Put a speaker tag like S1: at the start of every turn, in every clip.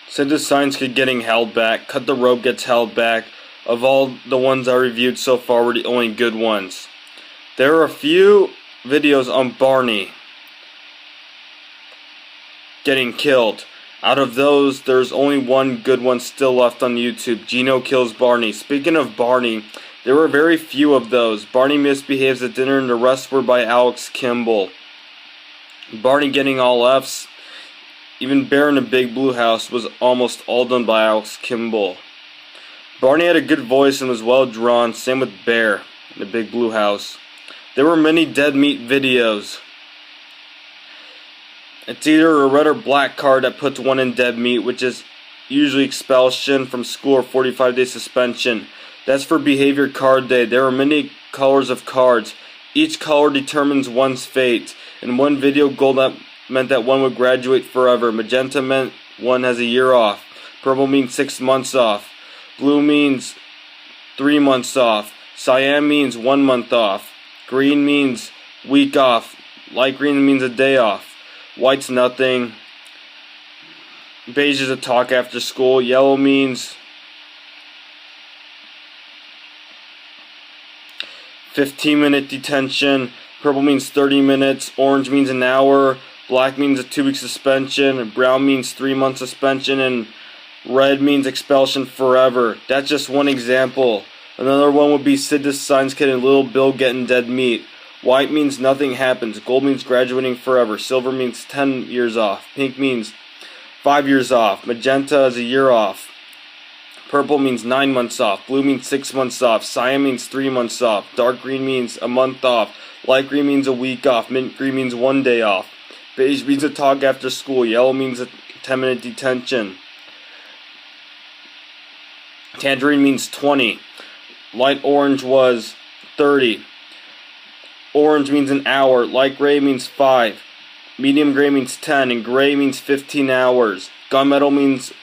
S1: Said the signs keep getting held back. Cut the Rope gets held back. Of all the ones I reviewed so far, were the only good ones. There are a few videos on Barney getting killed. Out of those, there's only one good one still left on YouTube. Gino kills Barney. Speaking of Barney, there were very few of those. Barney misbehaves at dinner and the rest were by Alex Kimball. Barney getting all F's. Even Bear in the Big Blue House was almost all done by Alex Kimball. Barney had a good voice and was well drawn. Same with Bear in the Big Blue House. There were many dead meat videos. It's either a red or black card that puts one in dead meat, which is usually expulsion from school or 45-day suspension. That's for behavior card day. There are many colors of cards. Each color determines one's fate. In one video, gold meant that one would graduate forever. Magenta meant one has a year off. Purple means 6 months off. Blue means 3 months off. Cyan means 1 month off. Green means week off. Light green means a day off. White's nothing. Beige is a talk after school. Yellow means 15-minute detention. Purple means 30 minutes. Orange means an hour. Black means a 2-week suspension. Brown means 3 month suspension. And red means expulsion forever. That's just one example. Another one would be Sid the Science Kid and Little Bill getting dead meat. White means nothing happens. Gold means graduating forever. Silver means 10 years off. Pink means 5 years off. Magenta is a year off. Purple means 9 months off. Blue means 6 months off. Cyan means 3 months off. Dark green means a month off. Light green means a week off. Mint green means 1 day off. Beige means a talk after school. Yellow means a 10-minute detention. Tangerine means 20. Light orange was 30. Orange means an hour. Light gray means 5. Medium gray means 10. And gray means 15 hours. Gunmetal means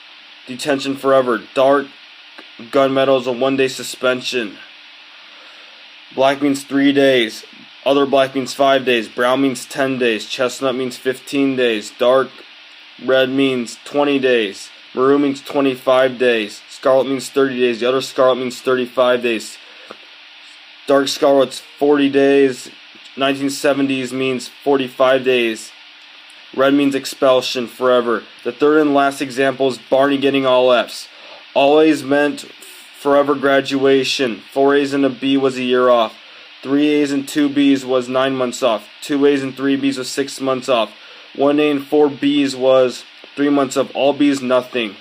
S1: detention forever. Dark gunmetal is a 1-day suspension. Black means 3 days. Other black means 5 days. Brown means 10 days. Chestnut means 15 days. Dark red means 20 days. Maroon means 25 days. Scarlet means 30 days. The other scarlet means 35 days. Dark scarlet's 40 days. 1970s means 45 days. Red means expulsion forever. The third and last example is Barney getting all F's. All A's meant forever graduation. 4 A's and a B was a year off. 3 A's and 2 B's was 9 months off. 2 A's and 3 B's was 6 months off. 1 A and 4 B's was 3 months off. All B's nothing.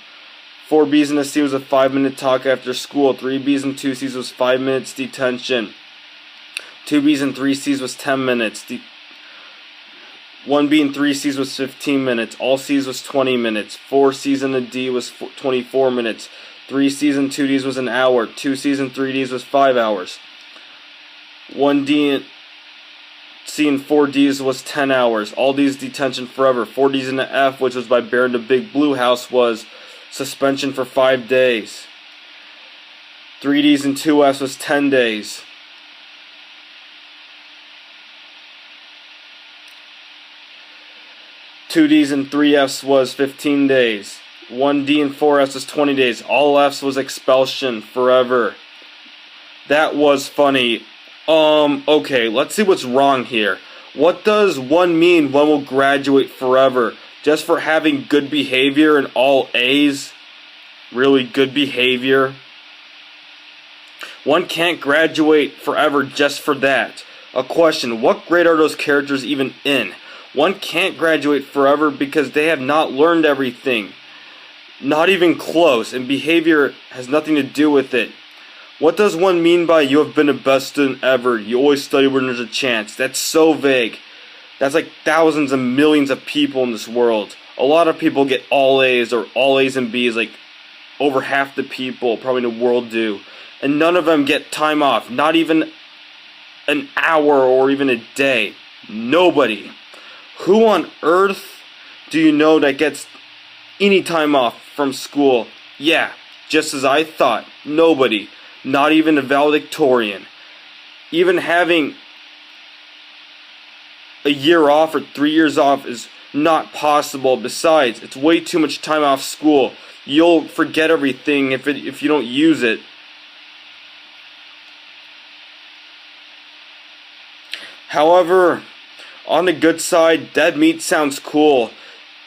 S1: 4 B's and a C was a 5-minute talk after school. 3 B's and 2 C's was 5 minutes detention. 2 B's and 3 C's was 10 minutes. 1 B and 3 C's was 15 minutes. All C's was 20 minutes. 4 C's and a D was 24 minutes. 3 C's and 2 D's was an hour. 2 C's and 3 D's was 5 hours. 1 D and C and 4 D's was 10 hours. All D's detention forever. 4 D's and an F, which was by Bear in the Big Blue House, was suspension for 5 days. 3 D's and 2 F's was 10 days. Two D's and 3 F's was 15 days. 1 D and 4 F's was 20 days. All F's was expulsion forever. That was funny. Okay, let's see what's wrong here. What does one mean one will graduate forever? Just for having good behavior and all A's? Really good behavior? One can't graduate forever just for that. A question, what grade are those characters even in? One can't graduate forever because they have not learned everything. Not even close, and behavior has nothing to do with it. What does one mean by you have been the best student ever? You always study when there's a chance. That's so vague. That's like thousands and millions of people in this world. A lot of people get all A's or all A's and B's, like over half the people probably in the world do. And none of them get time off. Not even an hour or even a day. Nobody. Who on earth do you know that gets any time off from school? Yeah, just as I thought. Nobody. Not even a valedictorian. Even having a year off or 3 years off is not possible. Besides, it's way too much time off school. You'll forget everything if you don't use it. However, on the good side, dead meat sounds cool,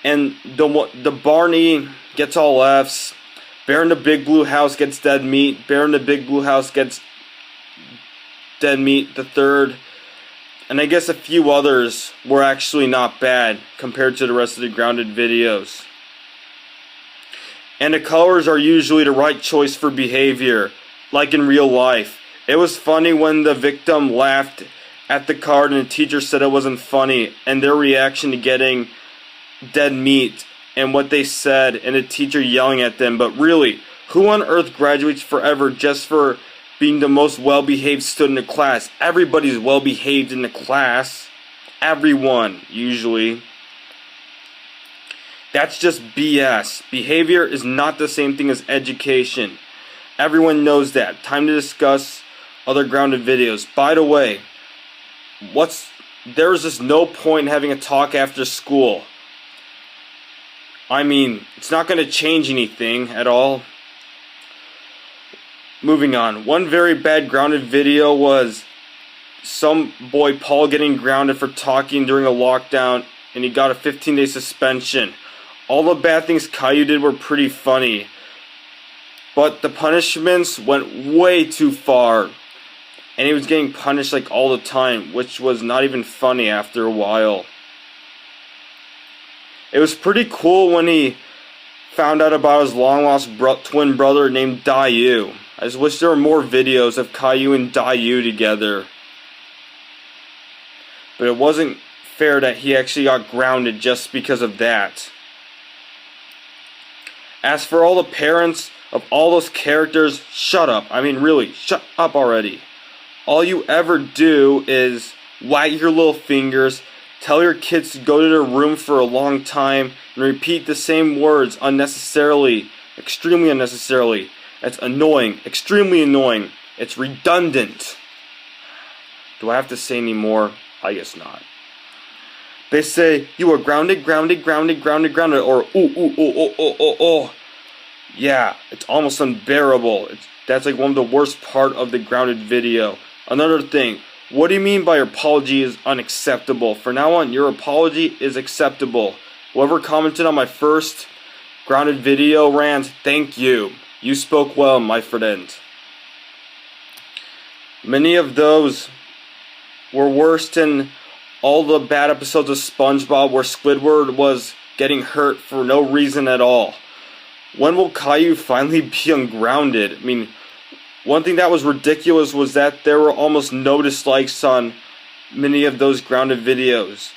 S1: and the Barney gets all Fs. Bear in the Big Blue House gets dead meat. Bear in the Big Blue House gets dead meat the third. And I guess a few others were actually not bad compared to the rest of the grounded videos. And the colors are usually the right choice for behavior, like in real life. It was funny when the victim laughed at the card and the teacher said it wasn't funny, and their reaction to getting dead meat and what they said and the teacher yelling at them. But really, who on earth graduates forever just for being the most well-behaved student in the class? Everybody's well-behaved in the class. Everyone, usually. That's just BS. Behavior is not the same thing as education. Everyone knows that. Time to discuss other grounded videos. By the way, there's just no point in having a talk after school. I mean, it's not going to change anything at all. Moving on. One very bad grounded video was some boy Paul getting grounded for talking during a lockdown, and he got a 15-day suspension. All the bad things Caillou did were pretty funny, but the punishments went way too far, and he was getting punished like all the time, which was not even funny after a while. It was pretty cool when he found out about his long-lost twin brother named Dayu. I just wish there were more videos of Caillou and Dayu together. But it wasn't fair that he actually got grounded just because of that. As for all the parents of all those characters, shut up. I mean, really, shut up already. All you ever do is wag your little fingers, tell your kids to go to their room for a long time, and repeat the same words unnecessarily, extremely unnecessarily. It's annoying, extremely annoying. It's redundant. Do I have to say any more? I guess not. They say, you are grounded, grounded, grounded, grounded, grounded, or oh. Yeah, it's almost unbearable. That's like one of the worst part of the grounded video. Another thing, what do you mean by your apology is unacceptable? For now on, your apology is acceptable. Whoever commented on my first grounded video rant, thank you. You spoke well, my friend. Many of those were worse than all the bad episodes of SpongeBob where Squidward was getting hurt for no reason at all. When will Caillou finally be ungrounded? I mean, one thing that was ridiculous was that there were almost no dislikes on many of those grounded videos.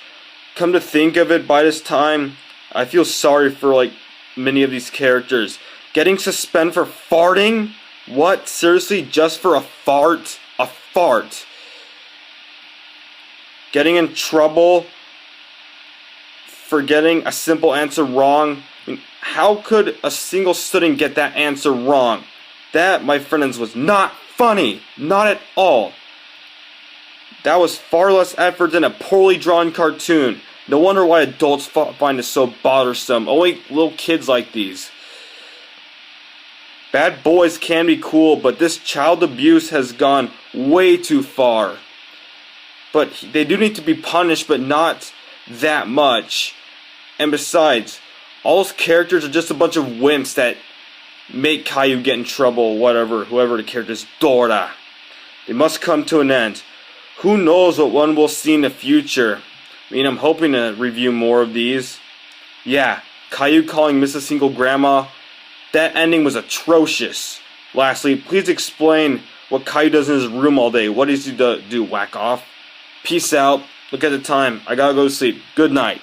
S1: Come to think of it, by this time, I feel sorry for many of these characters. Getting suspended for farting? What? Seriously? Just for a fart? A fart. Getting in trouble for getting a simple answer wrong? I mean, how could a single student get that answer wrong? That, my friends, was not funny. Not at all. That was far less effort than a poorly drawn cartoon. No wonder why adults find it so bothersome. Only little kids like these. Bad boys can be cool, but this child abuse has gone way too far. But they do need to be punished, but not that much. And besides, all those characters are just a bunch of wimps that make Caillou get in trouble, whoever the character is. Dora. They must come to an end. Who knows what one will see in the future. I mean, I'm hoping to review more of these. Yeah, Caillou calling Mrs. Single Grandma. That ending was atrocious. Lastly, please explain what Caillou does in his room all day. What does he do? Whack off? Peace out. Look at the time. I gotta go to sleep. Good night.